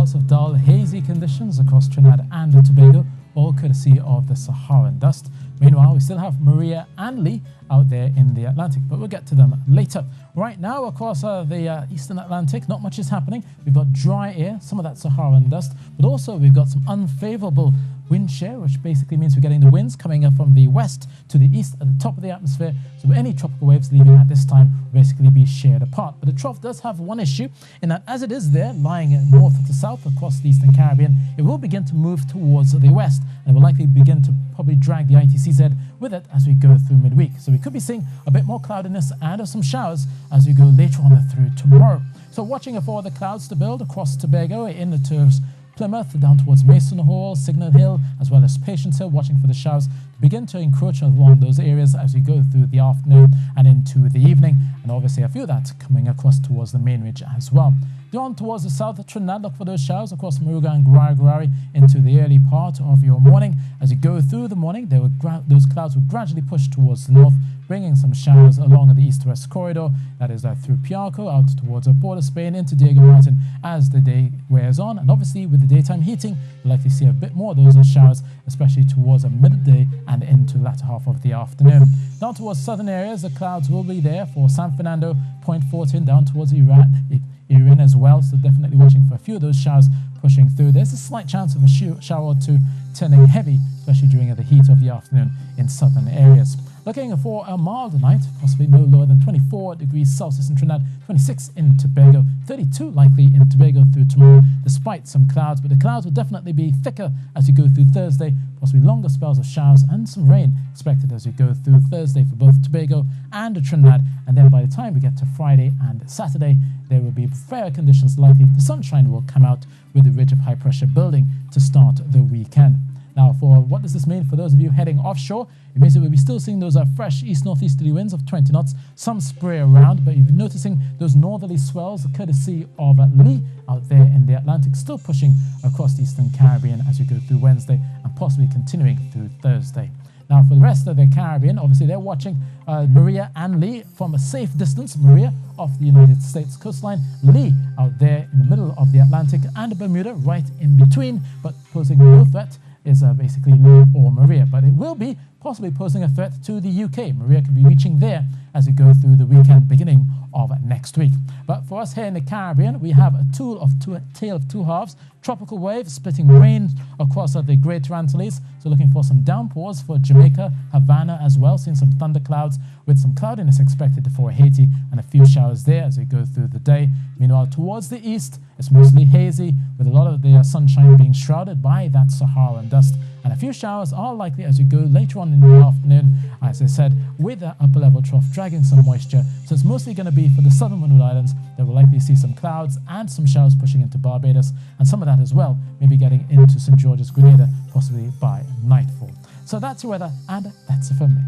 spells of dull, hazy conditions across Trinidad and Tobago, all courtesy of the Saharan dust. Meanwhile, we still have Maria and Lee out there in the Atlantic, but we'll get to them later. Right now, across the eastern Atlantic, not much is happening. We've got dry air, some of that Saharan dust, but also we've got some unfavorable wind shear, which basically means we're getting the winds coming up from the west to the east at the top of the atmosphere. So any tropical waves leaving at this time will basically be sheared apart. But the trough does have one issue in that as it is there, lying north to south across the eastern Caribbean, it will begin to move towards the west and it will likely begin to probably drag the ITCZ with it as we go through midweek. So we could be seeing a bit more cloudiness and some showers as we go later on through tomorrow. So watching for the clouds to build across Tobago in the towards Plymouth, down towards Mason Hall, Signal Hill, as well as Patience Hill, watching for the showers to begin to encroach along those areas as we go through the afternoon and into the evening. And obviously I feel that coming across towards the main ridge as well. Down towards the south of Trinidad, look for those showers across Moruga and Guaragari into the early part of your morning. As you go through the morning, those clouds will gradually push towards the north, bringing some showers along the east-west corridor, that is through Piarco, out towards Port of Spain, into Diego Martin as the day wears on. And obviously with the daytime heating, you'll likely see a bit more of those showers, especially towards midday and into the latter half of the afternoon. Down towards southern areas, the clouds will be there for San Fernando, Point Fortin, down towards Iran as well, so definitely watching for a few of those showers pushing through. There's a slight chance of a shower or two turning heavy, especially during the heat of the afternoon in southern areas. Looking for a mild night, possibly no lower than 24 degrees Celsius in Trinidad, 26 in Tobago, 32 likely in Tobago through tomorrow, despite some clouds. But the clouds will definitely be thicker as you go through Thursday, possibly longer spells of showers and some rain expected as you go through Thursday for both Tobago and Trinidad. And then by the time we get to Friday and Saturday, there will be fair conditions likely. The sunshine will come out with the ridge of high pressure building to start the weekend. Now, for what does this mean for those of you heading offshore? It means that we'll be still seeing those fresh east-northeasterly winds of 20 knots, some spray around, but you'll be noticing those northerly swells, courtesy of Lee out there in the Atlantic, still pushing across the eastern Caribbean as we go through Wednesday and possibly continuing through Thursday. Now, for the rest of the Caribbean, obviously they're watching Maria and Lee from a safe distance. Maria off the United States coastline, Lee out there in the middle of the Atlantic, and Bermuda right in between, but posing no threat is basically Lee or Maria, but it will be possibly posing a threat to the UK. Maria could be reaching there as we go through the weekend beginning of next week. But for us here in the Caribbean, we have a tale of two halves. Tropical waves splitting rain across the Greater Antilles, so looking for some downpours for Jamaica, Havana as well, seeing some thunderclouds with some cloudiness expected for Haiti and a few showers there as we go through the day. Meanwhile, towards the east, it's mostly hazy with a lot of the sunshine being shrouded by that Saharan dust, and a few showers are likely as you go later on in the afternoon, as I said, with that upper level trough dragging some moisture. So it's mostly going to be for the southern Windward Islands that will likely see some clouds and some showers pushing into Barbados, and some of that as well maybe getting into St. George's, Grenada, possibly by nightfall. So that's the weather, and that's it from me.